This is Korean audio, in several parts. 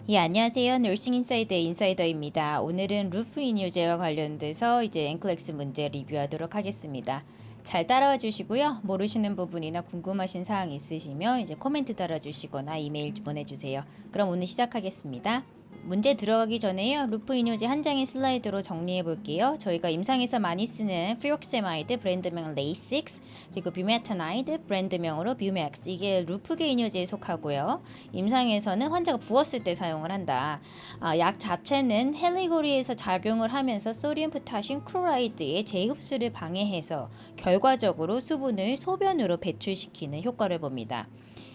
예, 안녕하세요. 너싱 인사이드의 인사이더입니다. 오늘은 루프 이뇨제와 관련돼서 이제 앵클렉스 문제 리뷰하도록 하겠습니다. 잘 따라와 주시고요. 모르시는 부분이나 궁금하신 사항 있으시면 이제 코멘트 달아주시거나 이메일 보내주세요. 그럼 오늘 시작하겠습니다. 문제 들어가기 전에요. 루프 이뇨제 한 장의 슬라이드로 정리해 볼게요. 저희가 임상에서 많이 쓰는 피록세마이드 브랜드명 레이식스 그리고 뷰메타나이드 브랜드명으로 뷰맥스 이게 루프계 이뇨제에 속하고요. 임상에서는 환자가 부었을 때 사용을 한다. 약 자체는 헬리고리에서 작용을 하면서 소디움 포타슘 클로라이드의 재흡수를 방해해서 결과적으로 수분을 소변으로 배출시키는 효과를 봅니다.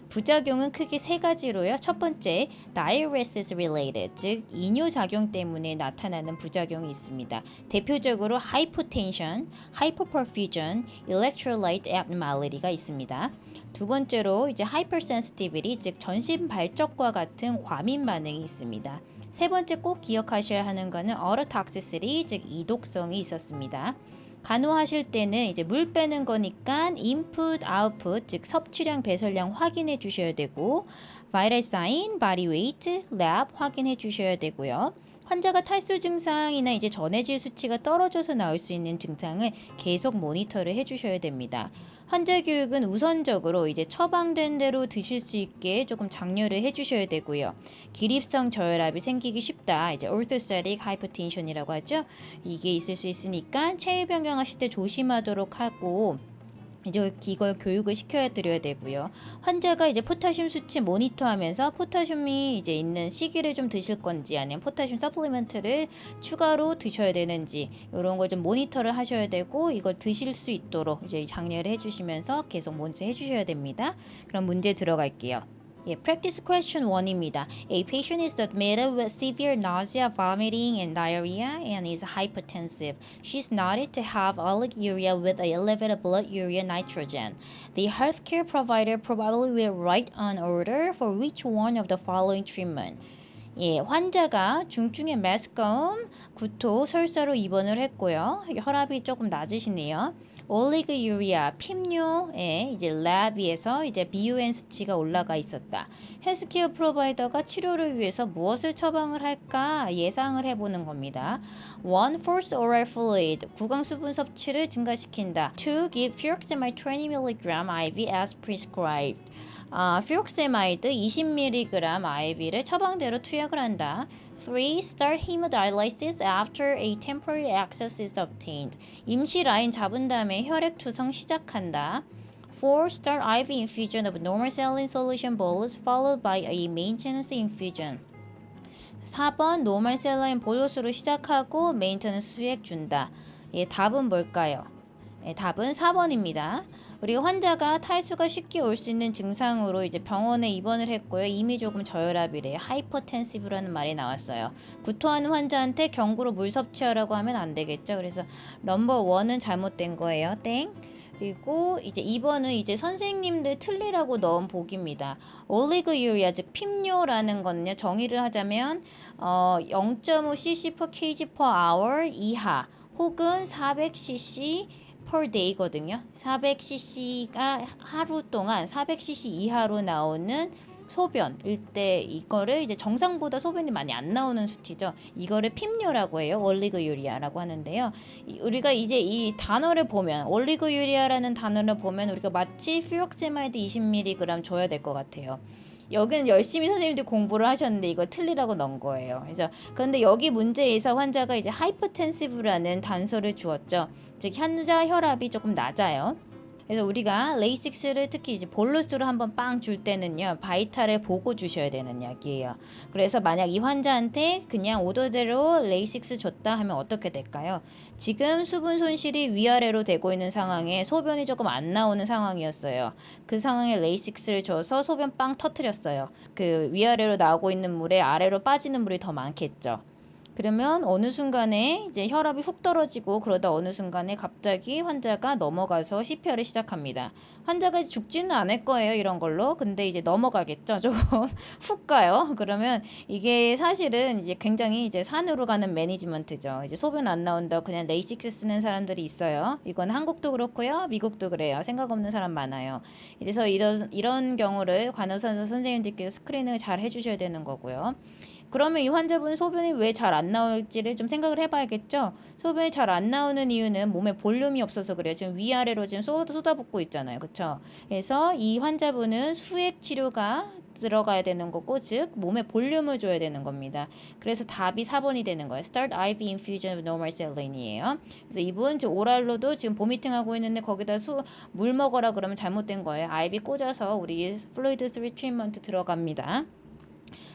부작용은 크게 세 가지로요. 첫 번째, diuresis related, 즉 이뇨작용 때문에 나타나는 부작용이 있습니다. 대표적으로 hypotension, hypoperfusion, electrolyte abnormality가 있습니다. 두 번째로 이제 hypersensitivity, 즉 전신 발적과 같은 과민 반응이 있습니다. 세 번째 꼭 기억하셔야 하는 것은 ototoxicity, 즉 이독성이 있었습니다. 간호하실 때는 이제 물 빼는 거니까 인풋, 아웃풋, 즉 섭취량, 배설량 확인해 주셔야 되고 바이럴 사인, 바디 웨이트, 랩 확인해 주셔야 되고요. 환자가 탈수 증상이나 이제 전해질 수치가 떨어져서 나올 수 있는 증상을 계속 모니터를 해주셔야 됩니다. 환자 교육은 우선적으로 이제 처방된 대로 드실 수 있게 조금 장려를 해주셔야 되고요. 기립성 저혈압이 생기기 쉽다. 이제 orthostatic hypotension이라고 하죠. 이게 있을 수 있으니까 체위 변경하실 때 조심하도록 하고. 이제 이걸 교육을 시켜야 드려야 되고요. 환자가 이제 포타슘 수치 모니터하면서 포타슘이 이제 있는 시기를 좀 드실 건지 아니면 포타슘 서플리먼트를 추가로 드셔야 되는지 이런 걸 좀 모니터를 하셔야 되고 이걸 드실 수 있도록 이제 장려를 해주시면서 계속 모니터 해주셔야 됩니다. 그럼 문제 들어갈게요. 예, practice question 1입니다. A patient is admitted with severe nausea, vomiting, and diarrhea and is hypotensive. She is noted to have oliguria with a elevated blood urea nitrogen. The healthcare provider probably will write an order for which one of the following treatment. 예, 환자가 중증의 메스꺼움, 구토, 설사로 입원을 했고요. 혈압이 조금 낮으시네요. 올리그유리아, 핍뇨에 이제 랩에서 이제 BUN 수치가 올라가 있었다. 헬스케어 프로바이더가 치료를 위해서 무엇을 처방을 할까 예상을 해보는 겁니다. 1. Force oral fluid, 구강 수분 섭취를 증가시킨다. 2. Give furosemide 20mg IV as prescribed. 피록세마이드 20mg IV를 처방대로 투약을 한다. 3. Start hemodialysis after a temporary access is obtained. 임시 라인 잡은 다음에 혈액 투성 시작한다. 4. Start IV infusion of normal saline solution bolus followed by a maintenance infusion. 4번 normal saline 보lus으로 시작하고 메인터넌스 수액 준다. 예, 답은 뭘까요? 예, 답은 4번입니다. 우리가 환자가 탈수가 쉽게 올 수 있는 증상으로 이제 병원에 입원을 했고요. 이미 조금 저혈압이래요. 하이퍼텐시브라는 말이 나왔어요. 구토하는 환자한테 경구로 물 섭취하라고 하면 안 되겠죠. 그래서 넘버 1은 잘못된 거예요. 땡. 그리고 이제 2번은 이제 선생님들 틀리라고 넣은 복입니다. 올리고유리아 즉 핍뇨라는 거는요. 정의를 하자면 0.5cc per kg per hour 이하 혹은 400cc per day거든요. 400cc가 하루 동안 400cc 이하로 나오는 소변일 때 이거를 이제 정상보다 소변이 많이 안 나오는 수치죠. 이거를 핍뇨라고 해요. 올리고유리아라고 하는데요. 우리가 이제 이 단어를 보면 올리고유리아라는 단어를 보면 우리가 마치 피록세마이드 20mg 줘야 될 것 같아요. 여기는 열심히 선생님들이 공부를 하셨는데 이걸 틀리라고 넣은 거예요. 그래서 그런데 여기 문제에서 환자가 이제 하이퍼텐시브라는 단서를 주었죠. 즉 환자 혈압이 조금 낮아요. 그래서 우리가 레이식스를 특히 이제 볼루스로 한번 빵 줄 때는요, 바이탈을 보고 주셔야 되는 약이에요. 그래서 만약 이 환자한테 그냥 오더대로 레이식스 줬다 하면 어떻게 될까요? 지금 수분 손실이 위아래로 되고 있는 상황에 소변이 조금 안 나오는 상황이었어요. 그 상황에 레이식스를 줘서 소변 빵 터트렸어요. 그 위아래로 나오고 있는 물에 아래로 빠지는 물이 더 많겠죠. 그러면 어느 순간에 이제 혈압이 훅 떨어지고 그러다 어느 순간에 갑자기 환자가 넘어가서 CPR을 시작합니다. 환자가 죽지는 않을 거예요, 이런 걸로. 근데 이제 넘어가겠죠. 조금 훅 가요. 그러면 이게 사실은 이제 굉장히 이제 산으로 가는 매니지먼트죠. 이제 소변 안 나온다 그냥 레이식스 쓰는 사람들이 있어요. 이건 한국도 그렇고요, 미국도 그래요. 생각 없는 사람 많아요. 그래서 이런 경우를 간호사 선생님들께서 스크린을 잘 해주셔야 되는 거고요. 그러면 이 환자분 소변이 왜 잘 안 나올지를 좀 생각을 해봐야겠죠. 소변이 잘 안 나오는 이유는 몸에 볼륨이 없어서 그래요. 지금 위아래로 지금 쏟아붓고 있잖아요. 그렇죠? 그래서 이 환자분은 수액 치료가 들어가야 되는 거고, 즉 몸에 볼륨을 줘야 되는 겁니다. 그래서 답이 4번이 되는 거예요. Start IV infusion of normal salin이에요. 그래서 이분 지금 오랄로도 지금 보미팅 하고 있는데 거기다 물 먹어라 그러면 잘못된 거예요. IV 꽂아서 우리 플루이드 트리트먼트 들어갑니다.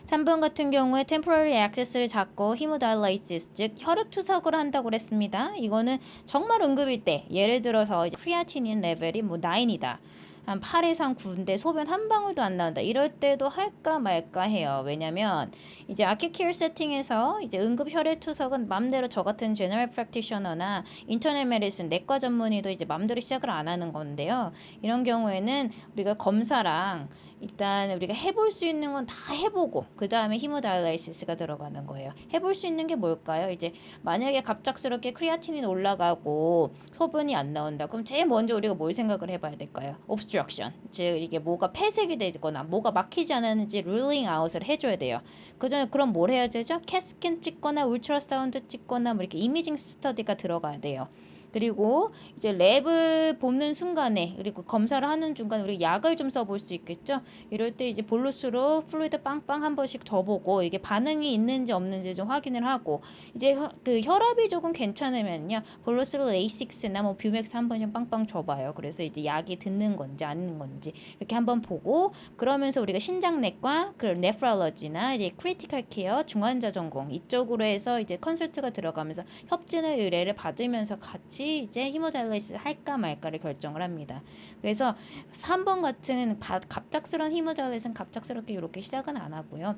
3번 같은 경우에 temporary access를 잡고 hemodialysis, 즉 혈액 투석을 한다고 그랬습니다. 이거는 정말 응급일 때, 예를 들어서 이제 크리아티닌 레벨이 뭐 9이다. 한 8 이상 9인데 소변 한 방울도 안 나온다. 이럴 때도 할까 말까 해요. 왜냐면 이제 아큐 케어 세팅에서 이제 응급 혈액 투석은 맘대로 저 같은 제너럴 프랙티셔너나 인터넷 메디슨 내과 전문의도 이제 맘대로 시작을 안 하는 건데요. 이런 경우에는 우리가 검사랑 일단 우리가 해볼 수 있는 건 다 해보고 그 다음에 히모다이라이시스가 들어가는 거예요. 해볼 수 있는 게 뭘까요? 이제 만약에 갑작스럽게 크리아티닌 올라가고 소변이 안 나온다. 그럼 제일 먼저 우리가 뭘 생각을 해봐야 될까요? obstruction, 즉 이게 뭐가 폐색이 되거나 뭐가 막히지 않았는지 ruling out을 해줘야 돼요. 그 전에 그럼 뭘 해야 되죠? 캐스킨 찍거나 울트라사운드 찍거나 뭐 이렇게 이미징 스터디가 들어가야 돼요. 그리고 이제 랩을 뽑는 순간에 그리고 검사를 하는 중간에 우리 약을 좀 써볼 수 있겠죠. 이럴 때 이제 볼루스로 플루이드 빵빵 한 번씩 줘보고 이게 반응이 있는지 없는지 좀 확인을 하고 이제 그 혈압이 조금 괜찮으면요 볼루스로 레이식스나 뭐 뷰맥스 한 번씩 빵빵 줘봐요. 그래서 이제 약이 듣는 건지 아닌 건지 이렇게 한번 보고 그러면서 우리가 신장내과 그 네프랄러지나 이제 크리티컬 케어 중환자 전공 이쪽으로 해서 이제 컨설트가 들어가면서 협진의 의뢰를 받으면서 같이 이제 히모다이리시스 할까 말까를 결정을 합니다. 그래서 3번 같은 갑작스러운 히모다이리시스는 갑작스럽게 이렇게 시작은 안 하고요.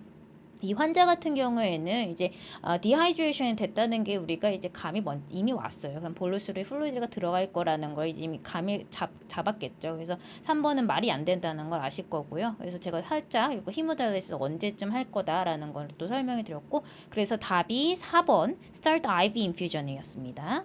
이 환자 같은 경우에는 이제 디하이드레이션이 됐다는 게 우리가 이제 감이 이미 왔어요. 그럼 볼루스로 플루이드가 들어갈 거라는 걸 이제 이미 감이 잡았겠죠. 그래서 3번은 말이 안 된다는 걸 아실 거고요. 그래서 제가 살짝 이거 히모다이리시스 언제쯤 할 거다라는 걸 또 설명해 드렸고 그래서 답이 4번 Start IV Infusion이었습니다.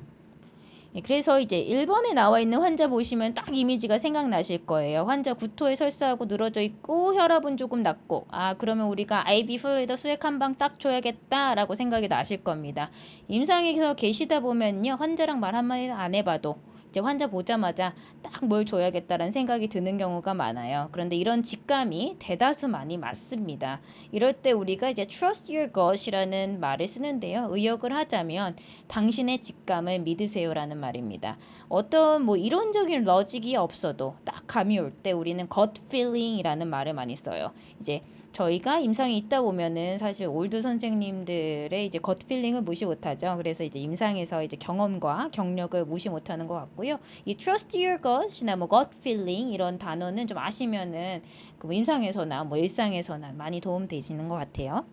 그래서 이제 1번에 나와 있는 환자 보시면 딱 이미지가 생각나실 거예요. 환자 구토에 설사하고 늘어져 있고 혈압은 조금 낮고 그러면 우리가 IV 플루이드 수액 한 방 딱 줘야겠다라고 생각이 나실 겁니다. 임상에서 계시다 보면요. 환자랑 말 한마디 안 해봐도 이제 환자 보자마자 딱 뭘 줘야겠다라는 생각이 드는 경우가 많아요. 그런데 이런 직감이 대다수 많이 맞습니다. 이럴 때 우리가 이제 trust your gut이라는 말을 쓰는데요. 의역을 하자면 당신의 직감을 믿으세요라는 말입니다. 어떤 뭐 이론적인 러직이 없어도 딱 감이 올 때 우리는 gut feeling이라는 말을 많이 써요. 이제 저희가 임상이 있다 보면은 사실 올드 선생님들의 이제 겉 필링을 무시 못하죠. 그래서 이제 임상에서 이제 경험과 경력을 무시 못하는 것 같고요. 이 trust your gut이나 뭐 gut feeling 이런 단어는 좀 아시면은 그 임상에서나 뭐 일상에서나 많이 도움 되시는 것 같아요.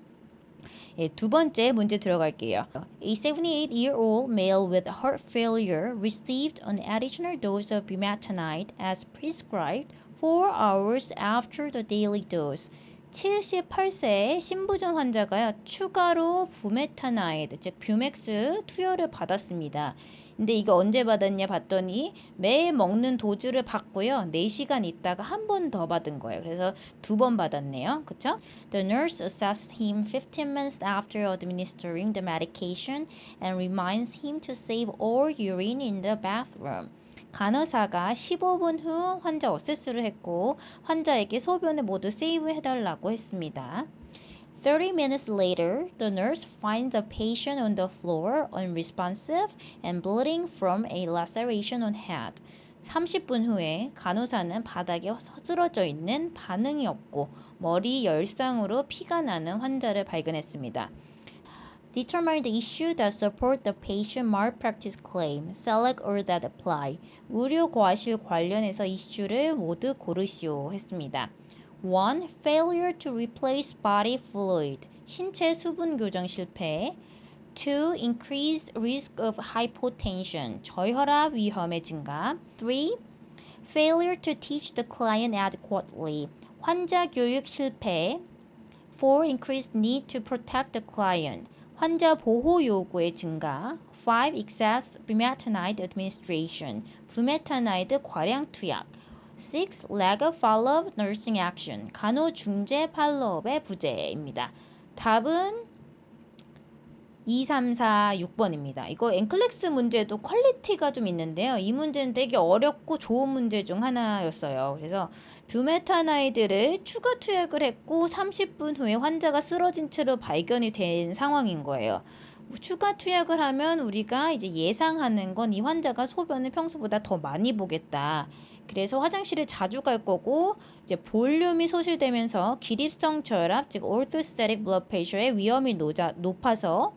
예, 두 번째 문제 들어갈게요. A 78-year-old male with heart failure received an additional dose of bumetanide as prescribed 4 hours after the daily dose. 78세의 신부전 환자가요 추가로 부메타나이드 즉 뷰맥스 투여를 받았습니다. 근데 이거 언제 받았냐 봤더니 매일 먹는 도주를 받고요 4시간 있다가 한 번 더 받은 거예요. 그래서 2번 받았네요. 그쵸? The nurse assessed him 15 minutes after administering the medication and reminds him to save all urine in the bathroom. 간호사가 15분 후 환자 어세스를 했고 환자에게 소변을 모두 세이브해달라고 했습니다. 30 minutes later, the nurse finds the patient on the floor unresponsive and bleeding from a laceration on head. 30분 후에 간호사는 바닥에 쓰러져 있는 반응이 없고 머리 열상으로 피가 나는 환자를 발견했습니다. Determine the issue that support the patient malpractice claim. Select all that apply. 의료 과실 관련해서 이슈를 모두 고르시오 했습니다. 1. Failure to replace body fluid. 신체 수분 교정 실패. 2. Increased risk of hypotension. 저혈압 위험의 증가. 3. Failure to teach the client adequately. 환자 교육 실패. 4. Increased need to protect the client. 환자 보호 요구의 증가. 5. Excess bumetanide administration. 부메타나이드 과량 투약. 6. Lack of follow-up nursing action. 간호중재 팔로업의 부재입니다. 답은 2, 3, 4, 6번입니다. 이거 엔클렉스 문제도 퀄리티가 좀 있는데요. 이 문제는 되게 어렵고 좋은 문제 중 하나였어요. 그래서 뷰메타나이드를 추가 투약을 했고 30분 후에 환자가 쓰러진 채로 발견이 된 상황인 거예요. 추가 투약을 하면 우리가 이제 예상하는 건 이 환자가 소변을 평소보다 더 많이 보겠다. 그래서 화장실을 자주 갈 거고 이제 볼륨이 소실되면서 기립성 저혈압 즉 orthostatic blood pressure의 위험이 높아서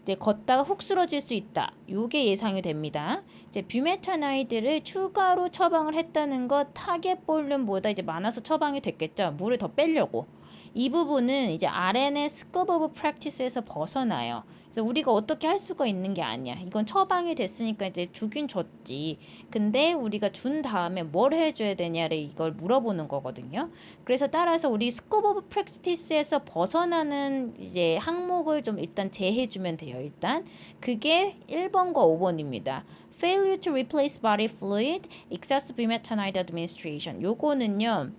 이제 걷다가 훅 쓰러질 수 있다. 요게 예상이 됩니다. 이제 뷰메타나이드를 추가로 처방을 했다는 것 타겟 볼륨보다 이제 많아서 처방이 됐겠죠. 물을 더 빼려고. 이 부분은 이제 RN의 scope of practice에서 벗어나요. 그래서 우리가 어떻게 할 수가 있는 게 아니야. 이건 처방이 됐으니까 이제 주긴 줬지. 근데 우리가 준 다음에 뭘 해줘야 되냐를 이걸 물어보는 거거든요. 그래서 따라서 우리 scope of practice에서 벗어나는 이제 항목을 좀 일단 제해주면 돼요. 일단 그게 1번과 5번입니다. Failure to replace body fluid, excessive bumetanide administration. 요거는요.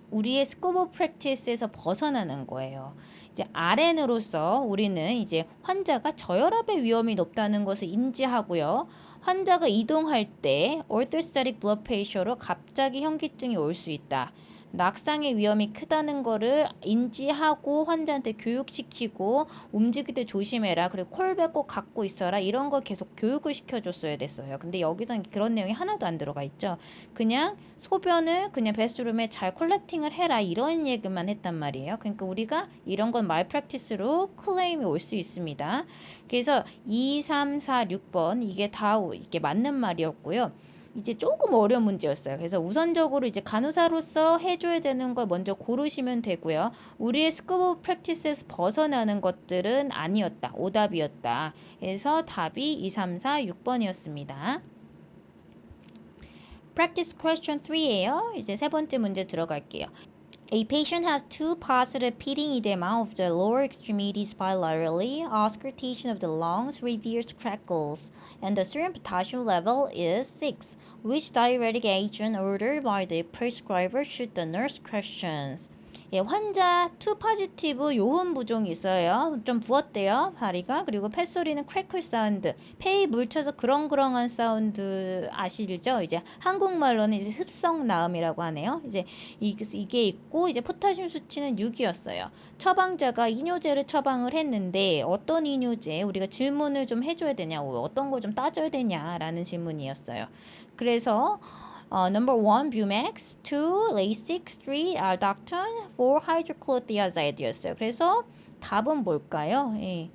우리의 scope of practice에서 벗어나는 거예요. 이제 RN으로서 우리는 이제 환자가 저혈압의 위험이 높다는 것을 인지하고요. 환자가 이동할 때 orthostatic blood pressure로 갑자기 현기증이 올 수 있다. 낙상의 위험이 크다는 거를 인지하고 환자한테 교육시키고 움직일 때 조심해라. 그리고 콜백 꼭 갖고 있어라. 이런 걸 계속 교육을 시켜줬어야 됐어요. 근데 여기서는 그런 내용이 하나도 안 들어가 있죠. 그냥 소변을 그냥 베스트룸에 잘 콜렉팅을 해라. 이런 얘기만 했단 말이에요. 그러니까 우리가 이런 건 말프랙티스로 클레임이 올 수 있습니다. 그래서 2, 3, 4, 6번 이게 다 이게 맞는 말이었고요. 이제 조금 어려운 문제였어요. 그래서 우선적으로 이제 간호사로서 해줘야 되는 걸 먼저 고르시면 되고요. 우리의 스코프 오브 프랙티스에서 벗어나는 것들은 아니었다. 오답이었다. 그래서 답이 2, 3, 4, 6번이었습니다. Practice question 3예요. 이제 세 번째 문제 들어갈게요. A patient has two positive pitting edema of the lower extremities bilaterally, auscultation of the lungs reveals crackles, and the serum potassium level is 6. Which diuretic agent ordered by the prescriber should the nurse questions? 예, 환자 투 포지티브 요훈 부종이 있어요. 좀 부었대요, 다리가. 그리고 폐소리는 크래클 사운드. 폐에 물쳐서 그렁그렁한 사운드 아시죠? 이제 한국말로는 이제 습성 나음이라고 하네요. 이제 이게 있고 이제 포타슘 수치는 6이었어요. 처방자가 이뇨제를 처방을 했는데 어떤 이뇨제 우리가 질문을 좀 해줘야 되냐고 어떤 걸 좀 따져야 되냐라는 질문이었어요. 그래서 number 1 Bumex, 2 Lasix, 3 Aldactone, 4 hydrochlorothiazide였어요. 그래서 답은 뭘까요? 예.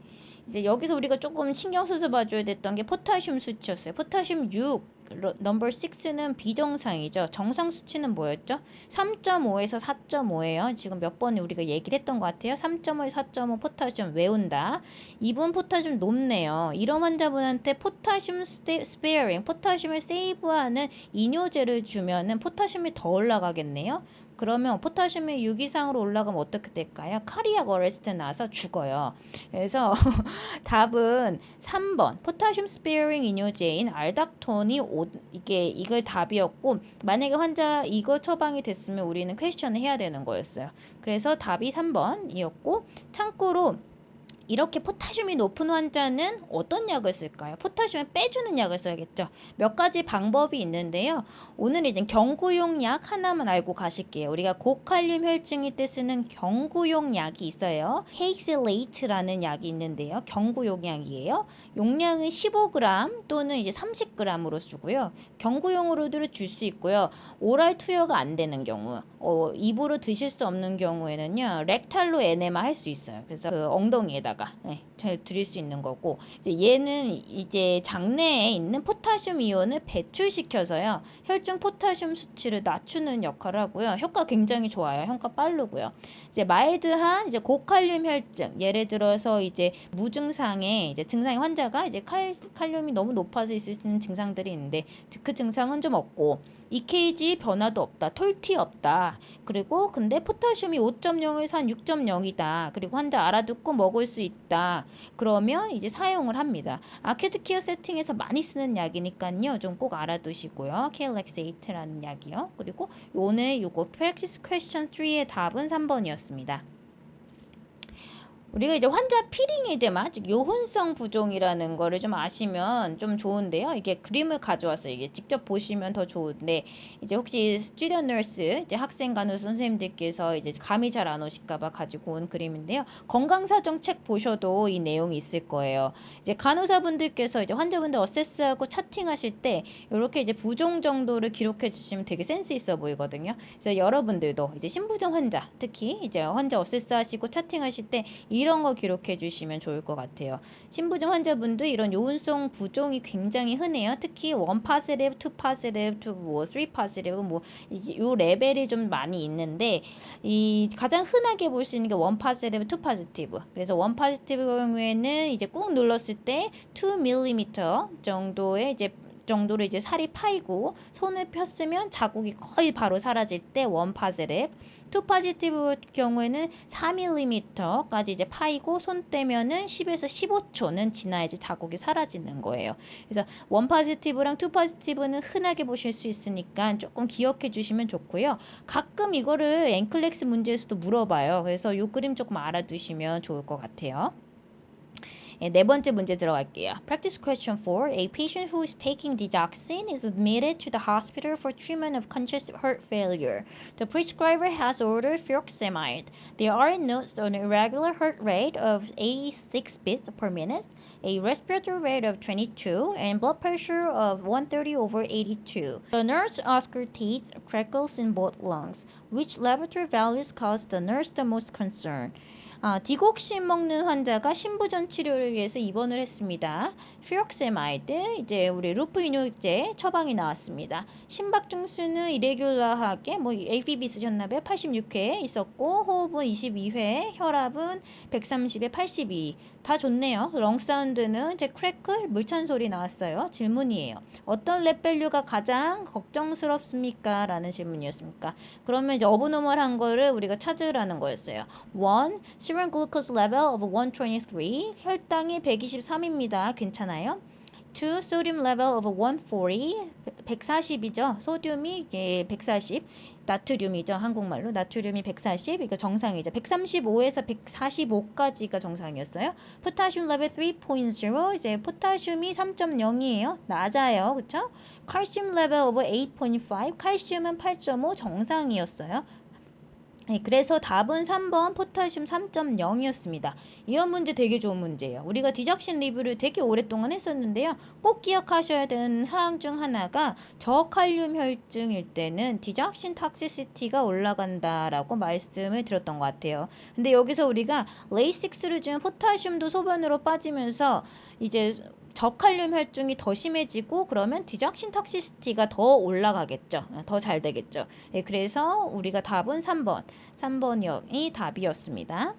이제 여기서 우리가 조금 신경 써서 봐줘야 됐던 게 포타슘 수치였어요. 포타슘 6, 넘버 6는 비정상이죠. 정상 수치는 뭐였죠? 3.5에서 4.5예요. 지금 몇 번에 우리가 얘기를 했던 것 같아요. 3.5에서 4.5 포타슘 외운다. 이분 포타슘 높네요. 이런 환자분한테 포타슘 스페어링, 포타슘을 세이브하는 이뇨제를 주면은 포타슘이 더 올라가겠네요. 그러면 포타슘이 6 이상으로 올라가면 어떻게 될까요? 카리악 어레스트 나서 죽어요. 그래서 답은 3번 포타슘 스페어링 이뇨제인 알닥톤이 이걸 답이었고 만약에 환자 이거 처방이 됐으면 우리는 퀘스천을 해야 되는 거였어요. 그래서 답이 3번이었고 참고로 이렇게 포타슘이 높은 환자는 어떤 약을 쓸까요? 포타슘을 빼주는 약을 써야겠죠. 몇 가지 방법이 있는데요. 오늘 이제 경구용 약 하나만 알고 가실게요. 우리가 고칼륨 혈증일 때 쓰는 경구용 약이 있어요. 헤익셀레이트라는 약이 있는데요. 경구용 약이에요. 용량은 15g 또는 이제 30g으로 쓰고요. 경구용으로도 줄 수 있고요. 오랄 투여가 안 되는 경우, 입으로 드실 수 없는 경우에는요. 렉탈로 에네마 할 수 있어요. 그래서 그 엉덩이에다가 환자가 잘 드릴 수 있는 거고, 이제 얘는 이제 장내에 있는 포타슘 이온을 배출시켜서요 혈중 포타슘 수치를 낮추는 역할을 하고요. 효과 굉장히 좋아요. 효과 빠르고요. 이제 마일드한 이제 고칼륨 혈증, 예를 들어서 이제 무증상의 이제 증상의 환자가 이제 칼륨이 너무 높아서 있을 수 있는 증상들이 있는데 그 증상은 좀 없고, EKG 변화도 없다, 톨티 없다, 그리고 근데 포타슘이 5.0에서 한 6.0이다, 그리고 환자 알아듣고 먹을 수 있다, 그러면 이제 사용을 합니다. 아큐트 케어 세팅에서 많이 쓰는 약이니까요 좀 꼭 알아두시고요. KLX8라는 약이요. 그리고 오늘 요거 practice question 3의 답은 3번이었습니다. 우리가 이제 환자 피링이드마, 즉 요훈성 부종이라는 거를 좀 아시면 좀 좋은데요. 이게 그림을 가져왔어요. 이게 직접 보시면 더 좋은데, 이제 혹시 스튜던 너스, 이제 학생 간호사 선생님들께서 이제 감이 잘 안 오실까봐 가지고 온 그림인데요. 건강사정 책 보셔도 이 내용이 있을 거예요. 이제 간호사분들께서 이제 환자분들 어세스하고 차팅하실 때 이렇게 이제 부종 정도를 기록해 주시면 되게 센스 있어 보이거든요. 그래서 여러분들도 이제 신부종 환자, 특히 이제 환자 어세스하시고 차팅하실 때 이런 거 기록해 주시면 좋을 것 같아요. 신부종 환자분들 이런 요운성 부종이 굉장히 흔해요. 특히 1 positive, 2 positive, 3 positive 요 레벨이 좀 많이 있는데, 이 가장 흔하게 볼 수 있는 게 1 positive, 2 positive. 그래서 1 positive 경우에는 이제 꾹 눌렀을 때 2mm 정도로 이제 살이 파이고, 손을 폈으면 자국이 거의 바로 사라질 때 1 positive. 2 positive 경우에는 4mm까지 이제 파이고, 손 떼면은 10에서 15초는 지나야지 자국이 사라지는 거예요. 그래서 1 positive랑 2 positive는 흔하게 보실 수 있으니까 조금 기억해 주시면 좋고요. 가끔 이거를 앵클렉스 문제에서도 물어봐요. 그래서 이 그림 조금 알아두시면 좋을 것 같아요. 네 번째 문제 들어갈게요. Practice question 4. A patient who is taking digoxin is admitted to the hospital for treatment of congestive heart failure. The prescriber has ordered furosemide. There are notes on irregular heart rate of 86 beats per minute, a respiratory rate of 22, and blood pressure of 130/82. The nurse auscultates crackles in both lungs. Which laboratory values cause the nurse the most concern? 디곡신 먹는 환자가 신부전 치료를 위해서 입원을 했습니다. 피록세마이드, 이제 우리 루프이뇨제 처방이 나왔습니다. 심박 중수는 이레귤러하게 ABB 쓰셨나봐요. 86회 있었고, 호흡은 22회, 혈압은 130에 82. 다 좋네요. 렁사운드는 이제 크래클 물찬 소리 나왔어요. 질문이에요. 어떤 랩밸류가 가장 걱정스럽습니까? 라는 질문이었습니까? 그러면 이제 어브노멀한 거를 우리가 찾으라는 거였어요. 1. serum glucose level of 123. 혈당이 123입니다. 괜찮아요? 2. sodium level of 140. 140이죠. 소듐이 140. 나트륨이죠. 한국말로 나트륨이 140. 이거 정상이죠. 135에서 145까지가 정상이었어요. 포타슘 레벨 3.0. 이제 포타슘이 3.0이에요. 낮아요. 그렇죠? 칼슘 레벨 오버 8.5. 칼슘은 8.5 정상이었어요. 네, 그래서 답은 3번 포타슘 3.0이었습니다. 이런 문제 되게 좋은 문제예요. 우리가 디적신 리뷰를 되게 오랫동안 했었는데요. 꼭 기억하셔야 되는 사항 중 하나가 저칼륨 혈증일 때는 디적신 톡시시티가 올라간다라고 말씀을 드렸던 것 같아요. 근데 여기서 우리가 레이식스를 준 포타슘도 소변으로 빠지면서 이제 저칼륨 혈증이 더 심해지고, 그러면 디적신 톡시시티가 더 올라가겠죠. 더 잘 되겠죠. 네, 그래서 우리가 답은 3번이 답이었습니다.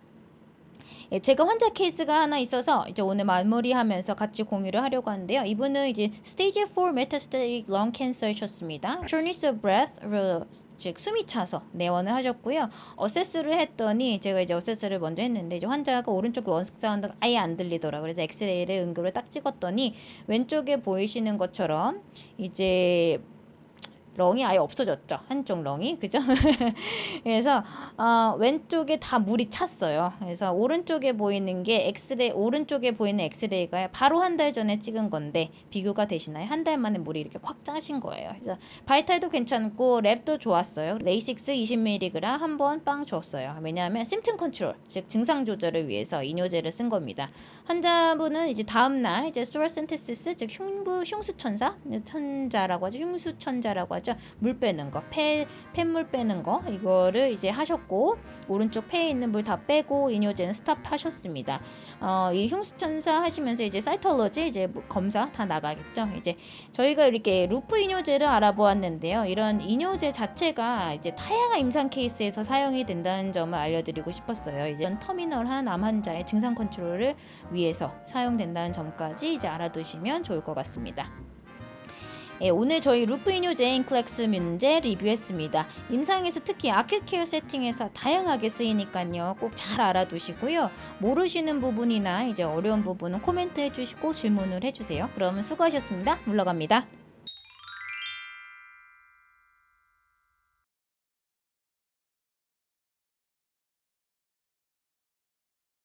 예, 제가 환자 케이스가 하나 있어서 이제 오늘 마무리하면서 같이 공유를 하려고 하는데요. 이분은 이제 스테이지 4 메타스테틱 런 캔서이셨습니다. shortness of breath, 즉 숨이 차서 내원을 하셨고요. 어세스를 했더니, 제가 이제 어세스를 먼저 했는데 이제 환자가 오른쪽 런스 사운드가 아예 안 들리더라고요. 그래서 엑스레이를 응급을 딱 찍었더니 왼쪽에 보이시는 것처럼 이제 렁이 아예 없어졌죠. 한쪽 렁이. 그죠? 그래서 왼쪽에 다 물이 찼어요. 그래서 오른쪽에 보이는 게 오른쪽에 보이는 엑스레이가 바로 한 달 전에 찍은 건데 비교가 되시나요? 한 달 만에 물이 이렇게 확 짜신 거예요. 그래서 바이탈도 괜찮고 랩도 좋았어요. 레이식스 20mg 한 번 빵 줬어요. 왜냐하면 심튼 컨트롤, 즉 증상 조절을 위해서 이뇨제를 쓴 겁니다. 환자분은 이제 다음 날 이제 스토라센테시스, 즉 흉수천자라고 하죠. 있죠. 물 빼는 거, 폐물 빼는 거 이거를 이제 하셨고 오른쪽 폐에 있는 물 다 빼고 이뇨제는 스탑하셨습니다. 이 흉수천사 하시면서 이제 사이톨로지 이제 검사 다 나가겠죠. 이제 저희가 이렇게 루프 이뇨제를 알아보았는데요. 이런 이뇨제 자체가 이제 다양한 임상 케이스에서 사용이 된다는 점을 알려드리고 싶었어요. 이제 터미널한 암 환자의 증상 컨트롤을 위해서 사용된다는 점까지 이제 알아두시면 좋을 것 같습니다. 예, 오늘 저희 루프 이뇨제 인클렉스 문제 리뷰했습니다. 임상에서 특히 아큐 케어 세팅에서 다양하게 쓰이니까요. 꼭 잘 알아두시고요. 모르시는 부분이나 이제 어려운 부분은 코멘트 해주시고 질문을 해주세요. 그러면 수고하셨습니다. 물러갑니다.